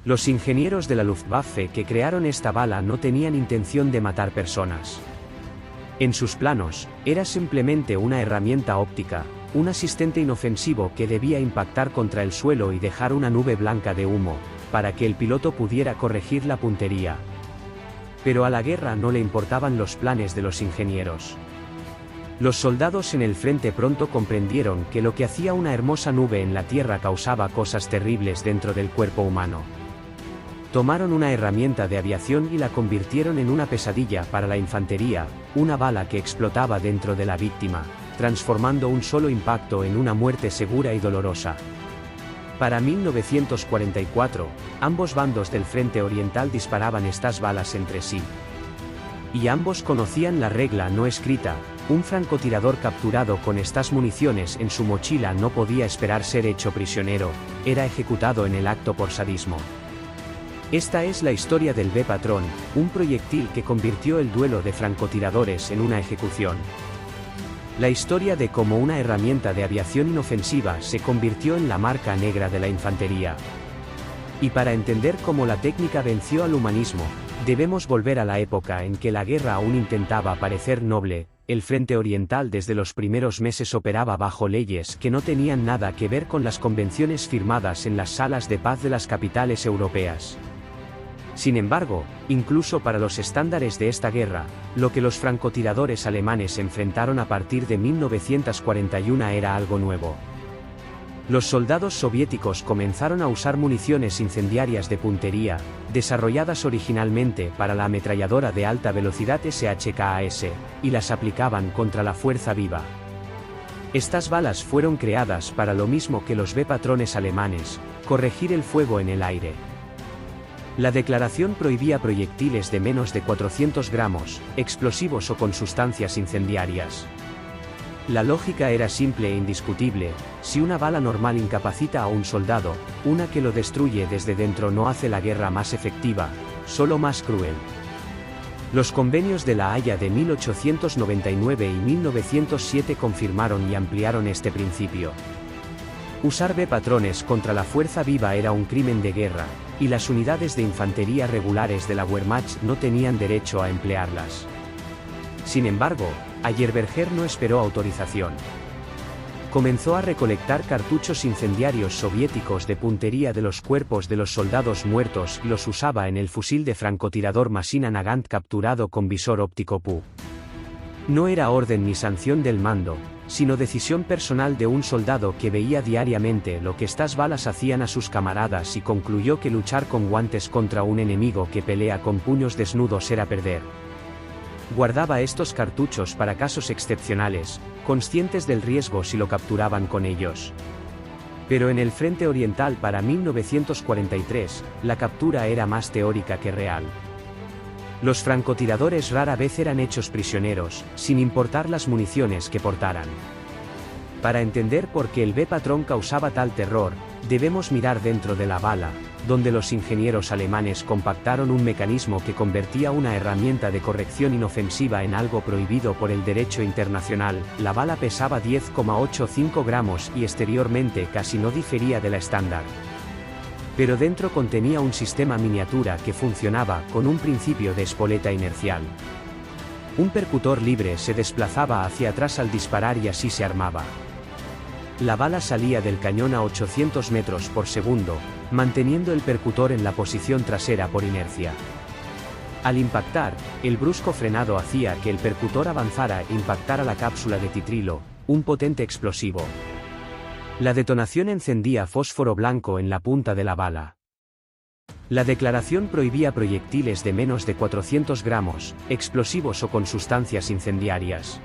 Los ingenieros de la Luftwaffe que crearon esta bala no tenían intención de matar personas. En sus planos, era simplemente una herramienta óptica, un asistente inofensivo que debía impactar contra el suelo y dejar una nube blanca de humo, para que el piloto pudiera corregir la puntería. Pero a la guerra no le importaban los planes de los ingenieros. Los soldados en el frente pronto comprendieron que lo que hacía una hermosa nube en la tierra causaba cosas terribles dentro del cuerpo humano. Tomaron una herramienta de aviación y la convirtieron en una pesadilla para la infantería, una bala que explotaba dentro de la víctima, transformando un solo impacto en una muerte segura y dolorosa. Para 1944, ambos bandos del frente oriental disparaban estas balas entre sí. Y ambos conocían la regla no escrita: un francotirador capturado con estas municiones en su mochila no podía esperar ser hecho prisionero, era ejecutado en el acto por sadismo. Esta es la historia del B-Patrón, un proyectil que convirtió el duelo de francotiradores en una ejecución. La historia de cómo una herramienta de aviación inofensiva se convirtió en la marca negra de la infantería. Y para entender cómo la técnica venció al humanismo, debemos volver a la época en que la guerra aún intentaba parecer noble. El frente oriental desde los primeros meses operaba bajo leyes que no tenían nada que ver con las convenciones firmadas en las salas de paz de las capitales europeas. Sin embargo, incluso para los estándares de esta guerra, lo que los francotiradores alemanes enfrentaron a partir de 1941 era algo nuevo. Los soldados soviéticos comenzaron a usar municiones incendiarias de puntería, desarrolladas originalmente para la ametralladora de alta velocidad SHKAS, y las aplicaban contra la fuerza viva. Estas balas fueron creadas para lo mismo que los B-patrones alemanes: corregir el fuego en el aire. La declaración prohibía proyectiles de menos de 400 gramos, explosivos o con sustancias incendiarias. La lógica era simple e indiscutible: si una bala normal incapacita a un soldado, una que lo destruye desde dentro no hace la guerra más efectiva, solo más cruel. Los convenios de La Haya de 1899 y 1907 confirmaron y ampliaron este principio. Usar B-patrones contra la fuerza viva era un crimen de guerra, y las unidades de infantería regulares de la Wehrmacht no tenían derecho a emplearlas. Sin embargo, Ayerberger no esperó autorización. Comenzó a recolectar cartuchos incendiarios soviéticos de puntería de los cuerpos de los soldados muertos y los usaba en el fusil de francotirador Masina Nagant capturado con visor óptico PU. No era orden ni sanción del mando, sino decisión personal de un soldado que veía diariamente lo que estas balas hacían a sus camaradas y concluyó que luchar con guantes contra un enemigo que pelea con puños desnudos era perder. Guardaba estos cartuchos para casos excepcionales, conscientes del riesgo si lo capturaban con ellos. Pero en el frente oriental para 1943, la captura era más teórica que real. Los francotiradores rara vez eran hechos prisioneros, sin importar las municiones que portaran. Para entender por qué el B-patrón causaba tal terror, debemos mirar dentro de la bala, donde los ingenieros alemanes compactaron un mecanismo que convertía una herramienta de corrección inofensiva en algo prohibido por el derecho internacional. La bala pesaba 10,85 gramos y exteriormente casi no difería de la estándar. Pero dentro contenía un sistema miniatura que funcionaba con un principio de espoleta inercial. Un percutor libre se desplazaba hacia atrás al disparar y así se armaba. La bala salía del cañón a 800 metros por segundo, manteniendo el percutor en la posición trasera por inercia. Al impactar, el brusco frenado hacía que el percutor avanzara e impactara la cápsula de titrilo, un potente explosivo. La detonación encendía fósforo blanco en la punta de la bala. La declaración prohibía proyectiles de menos de 400 gramos, explosivos o con sustancias incendiarias.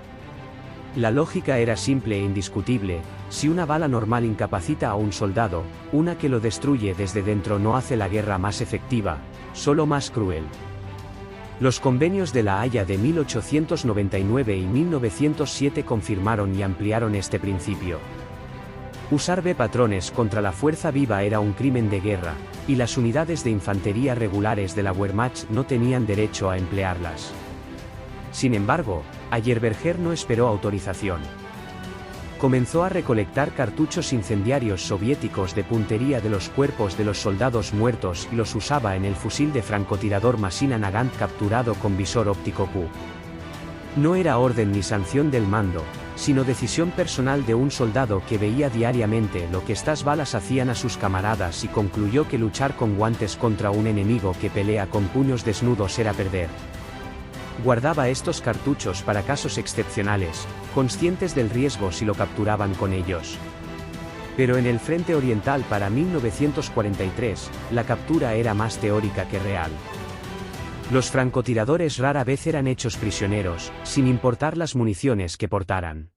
La lógica era simple e indiscutible: si una bala normal incapacita a un soldado, una que lo destruye desde dentro no hace la guerra más efectiva, solo más cruel. Los convenios de La Haya de 1899 y 1907 confirmaron y ampliaron este principio. Usar B-patrones contra la fuerza viva era un crimen de guerra, y las unidades de infantería regulares de la Wehrmacht no tenían derecho a emplearlas. Sin embargo, Ayerberger no esperó autorización. comenzó a recolectar cartuchos incendiarios soviéticos de puntería de los cuerpos de los soldados muertos y los usaba en el fusil de francotirador Masina Nagant capturado con visor óptico Q. No era orden ni sanción del mando, sino decisión personal de un soldado que veía diariamente lo que estas balas hacían a sus camaradas y concluyó que luchar con guantes contra un enemigo que pelea con puños desnudos era perder. Guardaba estos cartuchos para casos excepcionales, conscientes del riesgo si lo capturaban con ellos. Pero en el frente oriental para 1943, la captura era más teórica que real. Los francotiradores rara vez eran hechos prisioneros, sin importar las municiones que portaran.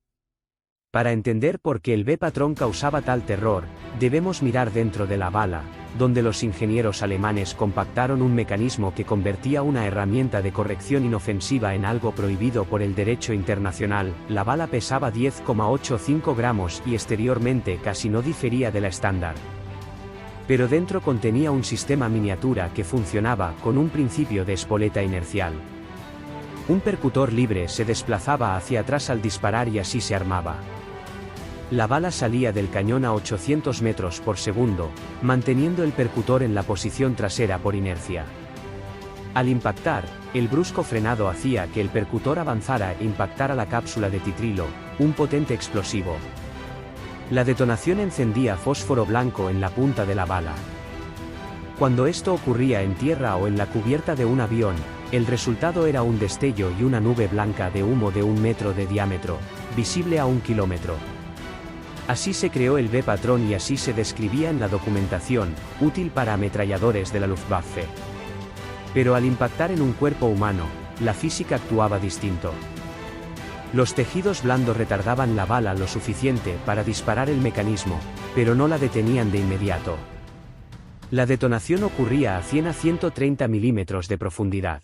Para entender por qué el B-patrón causaba tal terror, debemos mirar dentro de la bala, donde los ingenieros alemanes compactaron un mecanismo que convertía una herramienta de corrección inofensiva en algo prohibido por el derecho internacional. La bala pesaba 10,85 gramos y exteriormente casi no difería de la estándar. Pero dentro contenía un sistema miniatura que funcionaba con un principio de espoleta inercial. Un percutor libre se desplazaba hacia atrás al disparar y así se armaba. La bala salía del cañón a 800 metros por segundo, manteniendo el percutor en la posición trasera por inercia. Al impactar, el brusco frenado hacía que el percutor avanzara e impactara la cápsula de titrilo, un potente explosivo. La detonación encendía fósforo blanco en la punta de la bala. Cuando esto ocurría en tierra o en la cubierta de un avión, el resultado era un destello y una nube blanca de humo de 1 metro de diámetro, visible a 1 kilómetro. Así se creó el B-patrón y así se describía en la documentación, útil para ametralladores de la Luftwaffe. Pero al impactar en un cuerpo humano, la física actuaba distinto. Los tejidos blandos retardaban la bala lo suficiente para disparar el mecanismo, pero no la detenían de inmediato. La detonación ocurría a 100 a 130 milímetros de profundidad.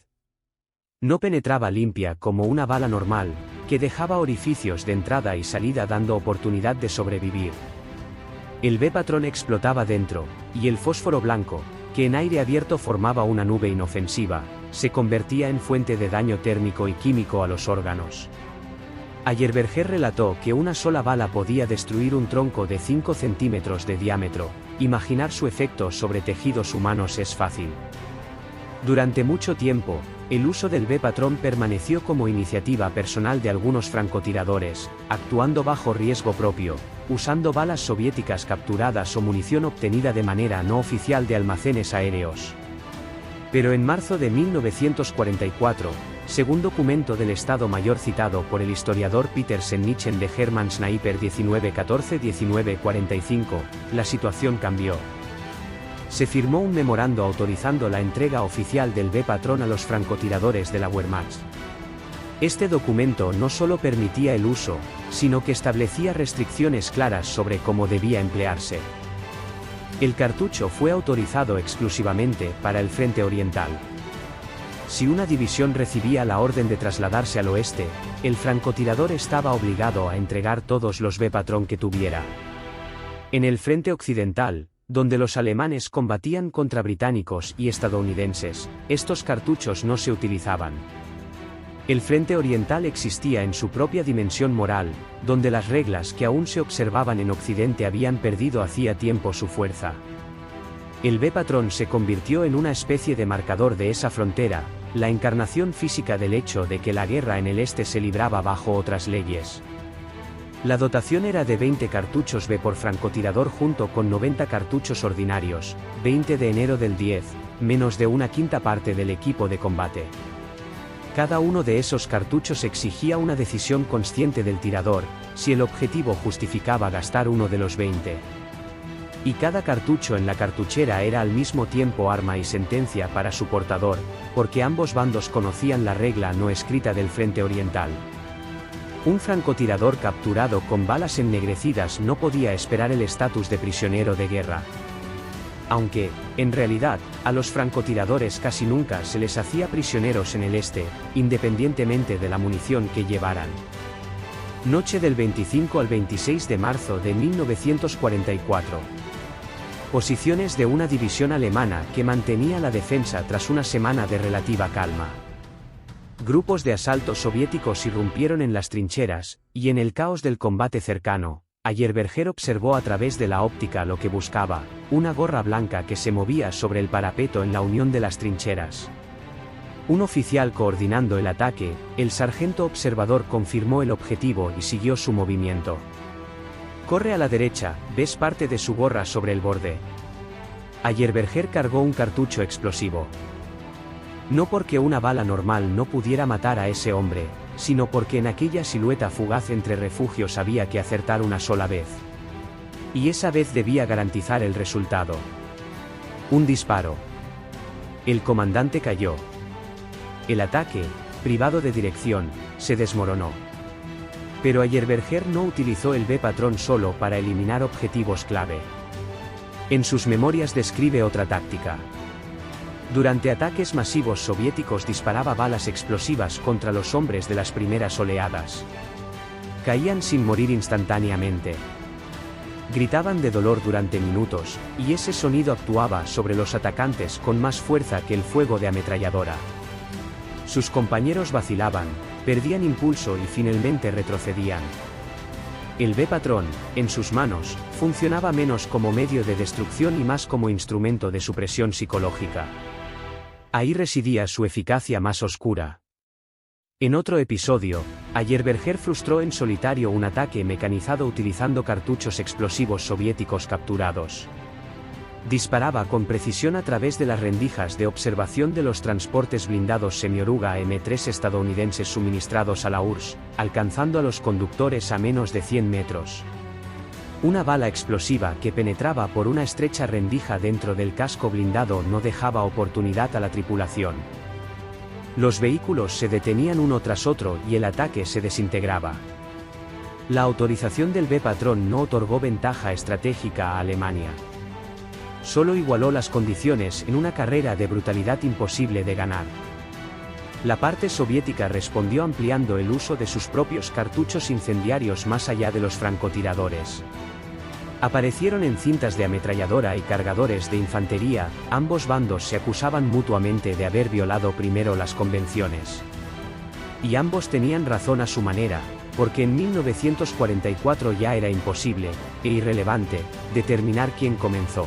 No penetraba limpia como una bala normal, que dejaba orificios de entrada y salida dando oportunidad de sobrevivir. El B-patrón explotaba dentro, y el fósforo blanco, que en aire abierto formaba una nube inofensiva, se convertía en fuente de daño térmico y químico a los órganos. Ayerberger relató que una sola bala podía destruir un tronco de 5 centímetros de diámetro. Imaginar su efecto sobre tejidos humanos es fácil. Durante mucho tiempo, el uso del B-patrón permaneció como iniciativa personal de algunos francotiradores, actuando bajo riesgo propio, usando balas soviéticas capturadas o munición obtenida de manera no oficial de almacenes aéreos. Pero en marzo de 1944, según documento del Estado Mayor citado por el historiador Peter Sennichen de Hermann Sniper 1914-1945, la situación cambió. Se firmó un memorando autorizando la entrega oficial del B-patrón a los francotiradores de la Wehrmacht. Este documento no solo permitía el uso, sino que establecía restricciones claras sobre cómo debía emplearse. El cartucho fue autorizado exclusivamente para el frente oriental. Si una división recibía la orden de trasladarse al oeste, el francotirador estaba obligado a entregar todos los B-patrón que tuviera. En el frente occidental, donde los alemanes combatían contra británicos y estadounidenses, estos cartuchos no se utilizaban. El frente oriental existía en su propia dimensión moral, donde las reglas que aún se observaban en Occidente habían perdido hacía tiempo su fuerza. El B-patrón se convirtió en una especie de marcador de esa frontera, la encarnación física del hecho de que la guerra en el este se libraba bajo otras leyes. La dotación era de 20 cartuchos B por francotirador junto con 90 cartuchos ordinarios, 20 de enero del 10, menos de una quinta parte del equipo de combate. Cada uno de esos cartuchos exigía una decisión consciente del tirador, si el objetivo justificaba gastar uno de los 20. Y cada cartucho en la cartuchera era al mismo tiempo arma y sentencia para su portador, porque ambos bandos conocían la regla no escrita del frente oriental. Un francotirador capturado con balas ennegrecidas no podía esperar el estatus de prisionero de guerra. Aunque, en realidad, a los francotiradores casi nunca se les hacía prisioneros en el este, independientemente de la munición que llevaran. Noche del 25 al 26 de marzo de 1944. Posiciones de una división alemana que mantenía la defensa tras una semana de relativa calma. Grupos de asalto soviéticos irrumpieron en las trincheras, y en el caos del combate cercano, Ayerberger observó a través de la óptica lo que buscaba, una gorra blanca que se movía sobre el parapeto en la unión de las trincheras. Un oficial coordinando el ataque, el sargento observador confirmó el objetivo y siguió su movimiento. Corre a la derecha, ves parte de su gorra sobre el borde. Ayerberger cargó un cartucho explosivo. No porque una bala normal no pudiera matar a ese hombre, sino porque en aquella silueta fugaz entre refugios había que acertar una sola vez. Y esa vez debía garantizar el resultado. Un disparo. El comandante cayó. El ataque, privado de dirección, se desmoronó. Pero Ayerberger no utilizó el B-patrón solo para eliminar objetivos clave. En sus memorias describe otra táctica. Durante ataques masivos soviéticos disparaba balas explosivas contra los hombres de las primeras oleadas. Caían sin morir instantáneamente. Gritaban de dolor durante minutos, y ese sonido actuaba sobre los atacantes con más fuerza que el fuego de ametralladora. Sus compañeros vacilaban, perdían impulso y finalmente retrocedían. El B-patrón, en sus manos, funcionaba menos como medio de destrucción y más como instrumento de supresión psicológica. Ahí residía su eficacia más oscura. En otro episodio, Ayerberger frustró en solitario un ataque mecanizado utilizando cartuchos explosivos soviéticos capturados. Disparaba con precisión a través de las rendijas de observación de los transportes blindados Semioruga M3 estadounidenses suministrados a la URSS, alcanzando a los conductores a menos de 100 metros. Una bala explosiva que penetraba por una estrecha rendija dentro del casco blindado no dejaba oportunidad a la tripulación. Los vehículos se detenían uno tras otro y el ataque se desintegraba. La autorización del B-patrón no otorgó ventaja estratégica a Alemania. Solo igualó las condiciones en una carrera de brutalidad imposible de ganar. La parte soviética respondió ampliando el uso de sus propios cartuchos incendiarios más allá de los francotiradores. Aparecieron en cintas de ametralladora y cargadores de infantería, ambos bandos se acusaban mutuamente de haber violado primero las convenciones. Y ambos tenían razón a su manera, porque en 1944 ya era imposible, e irrelevante, determinar quién comenzó.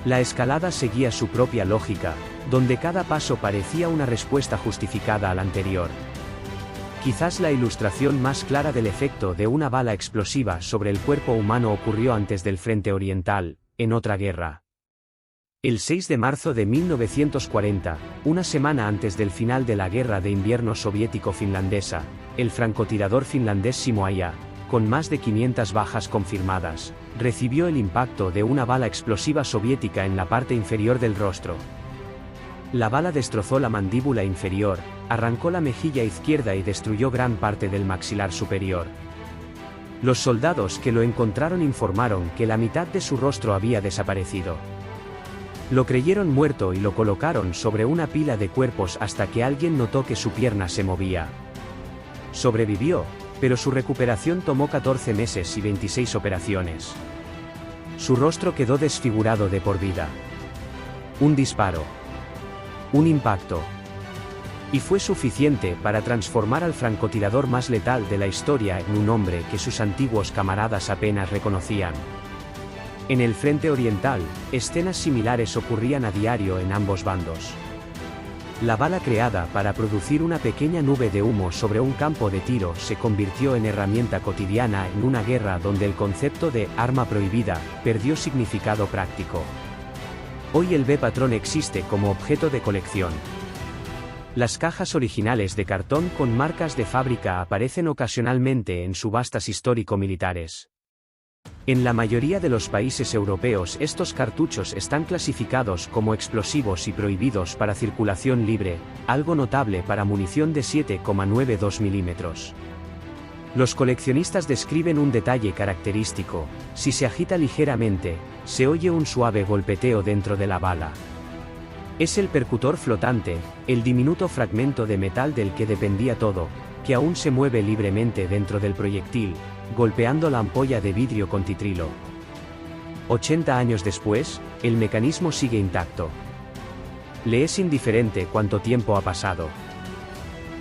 La escalada seguía su propia lógica, donde cada paso parecía una respuesta justificada al anterior. Quizás la ilustración más clara del efecto de una bala explosiva sobre el cuerpo humano ocurrió antes del Frente Oriental, en otra guerra. El 6 de marzo de 1940, una semana antes del final de la Guerra de Invierno soviético-finlandesa, el francotirador finlandés Simoaja, con más de 500 bajas confirmadas, recibió el impacto de una bala explosiva soviética en la parte inferior del rostro. La bala destrozó la mandíbula inferior, arrancó la mejilla izquierda y destruyó gran parte del maxilar superior. Los soldados que lo encontraron informaron que la mitad de su rostro había desaparecido. Lo creyeron muerto y lo colocaron sobre una pila de cuerpos hasta que alguien notó que su pierna se movía. Sobrevivió, pero su recuperación tomó 14 meses y 26 operaciones. Su rostro quedó desfigurado de por vida. Un disparo. Un impacto. Y fue suficiente para transformar al francotirador más letal de la historia en un hombre que sus antiguos camaradas apenas reconocían. En el frente oriental, escenas similares ocurrían a diario en ambos bandos. La bala creada para producir una pequeña nube de humo sobre un campo de tiro se convirtió en herramienta cotidiana en una guerra donde el concepto de arma prohibida perdió significado práctico. Hoy el B-patrón existe como objeto de colección. Las cajas originales de cartón con marcas de fábrica aparecen ocasionalmente en subastas histórico-militares. En la mayoría de los países europeos estos cartuchos están clasificados como explosivos y prohibidos para circulación libre, algo notable para munición de 7,92 milímetros. Los coleccionistas describen un detalle característico: si se agita ligeramente, se oye un suave golpeteo dentro de la bala. Es el percutor flotante, el diminuto fragmento de metal del que dependía todo, que aún se mueve libremente dentro del proyectil, golpeando la ampolla de vidrio con titrilo. 80 años después, el mecanismo sigue intacto. Le es indiferente cuánto tiempo ha pasado.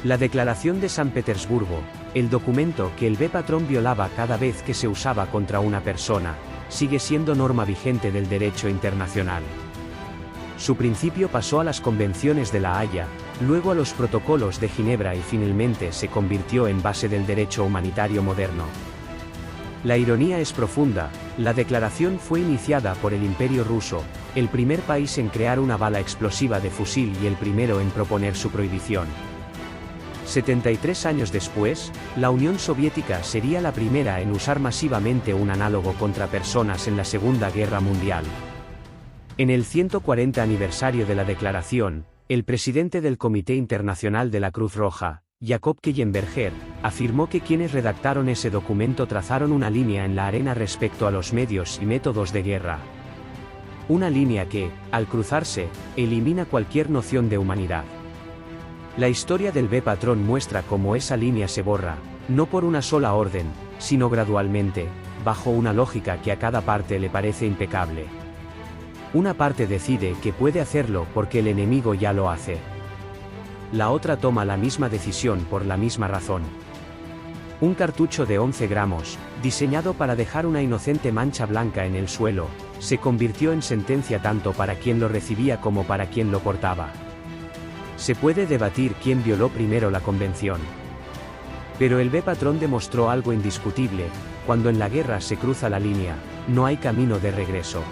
La Declaración de San Petersburgo, el documento que el B-Patrón violaba cada vez que se usaba contra una persona, sigue siendo norma vigente del derecho internacional. Su principio pasó a las convenciones de La Haya, luego a los protocolos de Ginebra y finalmente se convirtió en base del derecho humanitario moderno. La ironía es profunda, la declaración fue iniciada por el Imperio ruso, el primer país en crear una bala explosiva de fusil y el primero en proponer su prohibición. 73 años después, la Unión Soviética sería la primera en usar masivamente un análogo contra personas en la Segunda Guerra Mundial. En el 140 aniversario de la declaración, el presidente del Comité Internacional de la Cruz Roja, Jakob Kellenberger, afirmó que quienes redactaron ese documento trazaron una línea en la arena respecto a los medios y métodos de guerra. Una línea que, al cruzarse, elimina cualquier noción de humanidad. La historia del B-Patrón muestra cómo esa línea se borra, no por una sola orden, sino gradualmente, bajo una lógica que a cada parte le parece impecable. Una parte decide que puede hacerlo porque el enemigo ya lo hace. La otra toma la misma decisión por la misma razón. Un cartucho de 11 gramos, diseñado para dejar una inocente mancha blanca en el suelo, se convirtió en sentencia tanto para quien lo recibía como para quien lo portaba. Se puede debatir quién violó primero la convención. Pero el B-Patrón demostró algo indiscutible: cuando en la guerra se cruza la línea, no hay camino de regreso.